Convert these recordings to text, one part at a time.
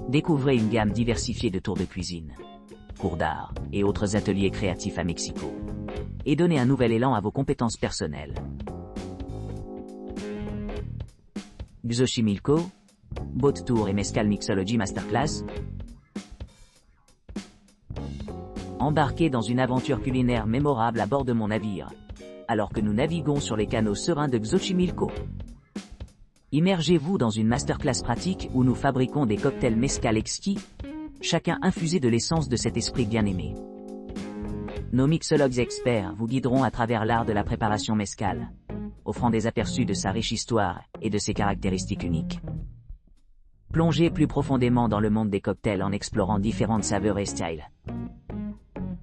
Découvrez une gamme diversifiée de tours de cuisine, cours d'art et autres ateliers créatifs à Mexico. Et donnez un nouvel élan à vos compétences personnelles. Xochimilco, Boat Tour et Mezcal Mixology Masterclass. Embarquez dans une aventure culinaire mémorable à bord de mon navire, alors que nous naviguons sur les canaux sereins de Xochimilco. Immergez-vous dans une masterclass pratique où nous fabriquons des cocktails mezcal exquis, chacun infusé de l'essence de cet esprit bien-aimé. Nos mixologues experts vous guideront à travers l'art de la préparation mezcal, offrant des aperçus de sa riche histoire et de ses caractéristiques uniques. Plongez plus profondément dans le monde des cocktails en explorant différentes saveurs et styles.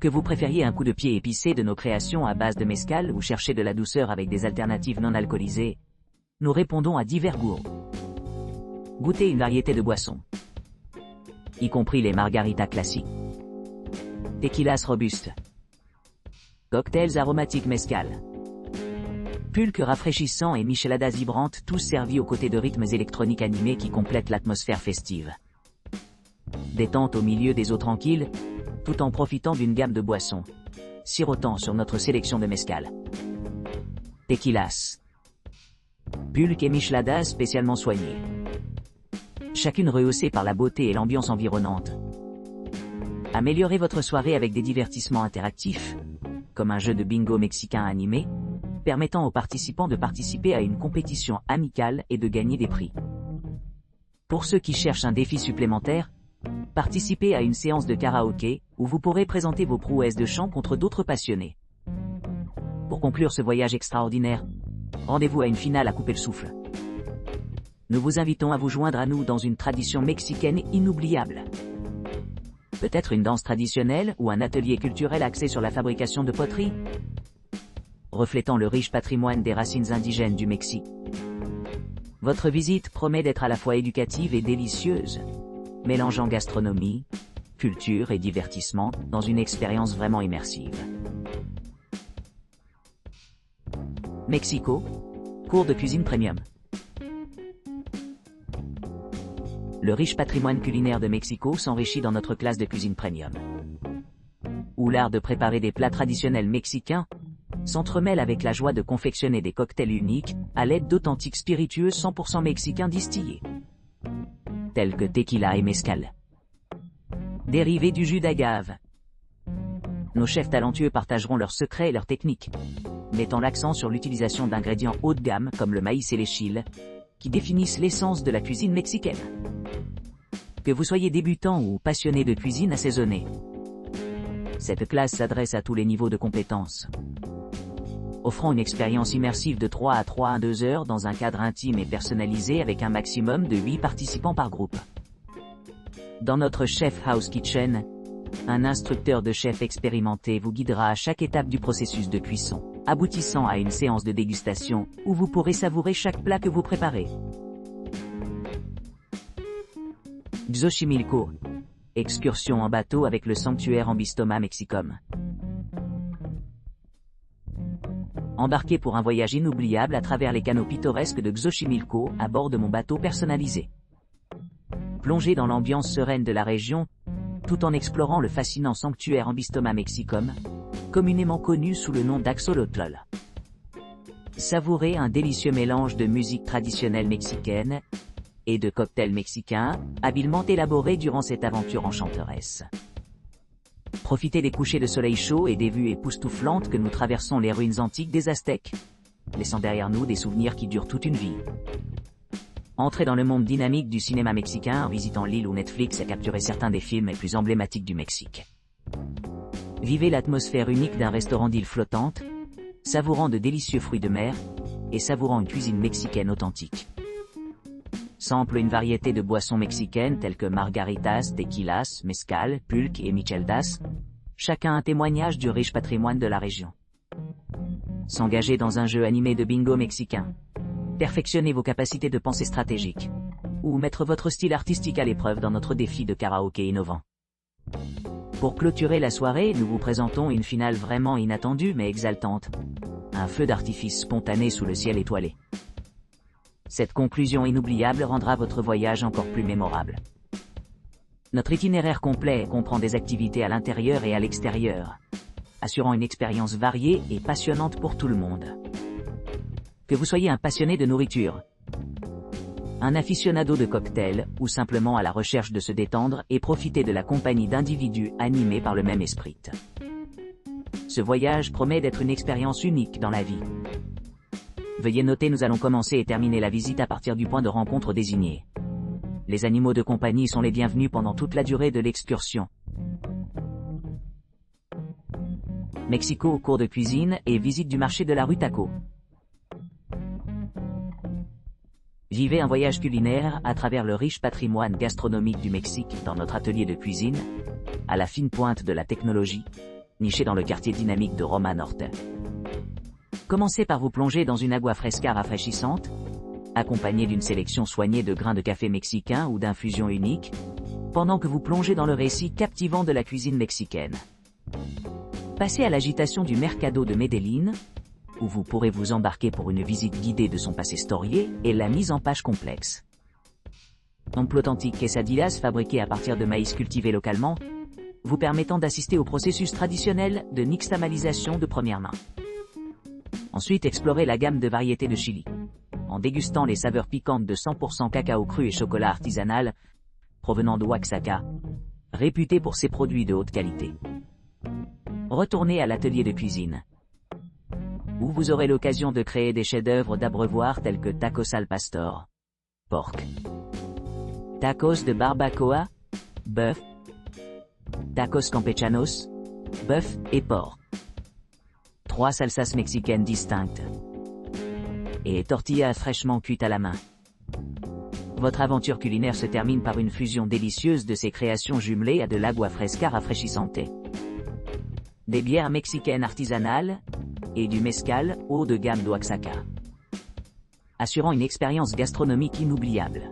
Que vous préfériez un coup de pied épicé de nos créations à base de mezcal ou cherchez de la douceur avec des alternatives non alcoolisées, nous répondons à divers goûts. Goûtez une variété de boissons, y compris les margaritas classiques, tequilas robustes, cocktails aromatiques mezcal, pulques rafraîchissants et micheladas vibrantes, tous servis aux côtés de rythmes électroniques animés qui complètent l'atmosphère festive. Détente au milieu des eaux tranquilles, tout en profitant d'une gamme de boissons, sirotant sur notre sélection de mezcal. Tequilas, pulques et micheladas spécialement soignées, chacune rehaussée par la beauté et l'ambiance environnante. Améliorez votre soirée avec des divertissements interactifs, comme un jeu de bingo mexicain animé, permettant aux participants de participer à une compétition amicale et de gagner des prix. Pour ceux qui cherchent un défi supplémentaire, participez à une séance de karaoké, où vous pourrez présenter vos prouesses de chant contre d'autres passionnés. Pour conclure ce voyage extraordinaire, rendez-vous à une finale à couper le souffle. Nous vous invitons à vous joindre à nous dans une tradition mexicaine inoubliable. Peut-être une danse traditionnelle ou un atelier culturel axé sur la fabrication de poterie, reflétant le riche patrimoine des racines indigènes du Mexique. Votre visite promet d'être à la fois éducative et délicieuse, mélangeant gastronomie, culture et divertissement dans une expérience vraiment immersive. Mexico, cours de cuisine premium. Le riche patrimoine culinaire de Mexico s'enrichit dans notre classe de cuisine premium, où l'art de préparer des plats traditionnels mexicains s'entremêle avec la joie de confectionner des cocktails uniques à l'aide d'authentiques spiritueux 100% mexicains distillés, tels que tequila et mezcal, dérivés du jus d'agave. Nos chefs talentueux partageront leurs secrets et leurs techniques, mettant l'accent sur l'utilisation d'ingrédients haut de gamme comme le maïs et les chiles, qui définissent l'essence de la cuisine mexicaine. Que vous soyez débutant ou passionné de cuisine assaisonnée, cette classe s'adresse à tous les niveaux de compétences, offrant une expérience immersive de 3 à 3 à 2 heures dans un cadre intime et personnalisé avec un maximum de 8 participants par groupe. Dans notre Chef House Kitchen, un instructeur de chef expérimenté vous guidera à chaque étape du processus de cuisson, aboutissant à une séance de dégustation où vous pourrez savourer chaque plat que vous préparez. Xochimilco, excursion en bateau avec le sanctuaire Ambistoma Mexicum. Embarquez pour un voyage inoubliable à travers les canaux pittoresques de Xochimilco à bord de mon bateau personnalisé. Plongez dans l'ambiance sereine de la région, tout en explorant le fascinant sanctuaire Ambistoma Mexicum, communément connu sous le nom d'Axolotl. Savourez un délicieux mélange de musique traditionnelle mexicaine et de cocktails mexicains, habilement élaborés durant cette aventure enchanteresse. Profitez des couchers de soleil chaud et des vues époustouflantes que nous traversons les ruines antiques des Aztèques, laissant derrière nous des souvenirs qui durent toute une vie. Entrez dans le monde dynamique du cinéma mexicain en visitant l'île où Netflix a capturé certains des films les plus emblématiques du Mexique. Vivez l'atmosphère unique d'un restaurant d'île flottante, savourant de délicieux fruits de mer, et savourant une cuisine mexicaine authentique. Sample une variété de boissons mexicaines telles que margaritas, tequilas, mezcal, pulques et micheldas, chacun un témoignage du riche patrimoine de la région. S'engager dans un jeu animé de bingo mexicain, perfectionner vos capacités de pensée stratégique, ou mettre votre style artistique à l'épreuve dans notre défi de karaoké innovant. Pour clôturer la soirée, nous vous présentons une finale vraiment inattendue mais exaltante. Un feu d'artifice spontané sous le ciel étoilé. Cette conclusion inoubliable rendra votre voyage encore plus mémorable. Notre itinéraire complet comprend des activités à l'intérieur et à l'extérieur, assurant une expérience variée et passionnante pour tout le monde. Que vous soyez un passionné de nourriture, un aficionado de cocktails ou simplement à la recherche de se détendre et profiter de la compagnie d'individus animés par le même esprit. Ce voyage promet d'être une expérience unique dans la vie. Veuillez noter, nous allons commencer et terminer la visite à partir du point de rencontre désigné. Les animaux de compagnie sont les bienvenus pendant toute la durée de l'excursion. Mexico, cours de cuisine et visite du marché de la rue Taco. Vivez un voyage culinaire à travers le riche patrimoine gastronomique du Mexique dans notre atelier de cuisine, à la fine pointe de la technologie, niché dans le quartier dynamique de Roma Norte. Commencez par vous plonger dans une agua fresca rafraîchissante, accompagnée d'une sélection soignée de grains de café mexicain ou d'infusions uniques, pendant que vous plongez dans le récit captivant de la cuisine mexicaine. Passez à l'agitation du Mercado de Medellín, où vous pourrez vous embarquer pour une visite guidée de son passé storié et la mise en page complexe. Authentique quesadillas fabriquées à partir de maïs cultivé localement, vous permettant d'assister au processus traditionnel de nixtamalisation de première main. Ensuite, explorez la gamme de variétés de chili, en dégustant les saveurs piquantes de 100% cacao cru et chocolat artisanal, provenant de Oaxaca, réputé pour ses produits de haute qualité. Retournez à l'atelier de cuisine, où vous aurez l'occasion de créer des chefs-d'œuvre d'abreuvoir tels que tacos al pastor, porc, tacos de barbacoa, bœuf, tacos campechanos, bœuf et porc, 3 salsas mexicaines distinctes, et tortillas fraîchement cuites à la main. Votre aventure culinaire se termine par une fusion délicieuse de ces créations jumelées à de l'agua fresca rafraîchissante, des bières mexicaines artisanales, et du mezcal haut de gamme d'Oaxaca, assurant une expérience gastronomique inoubliable.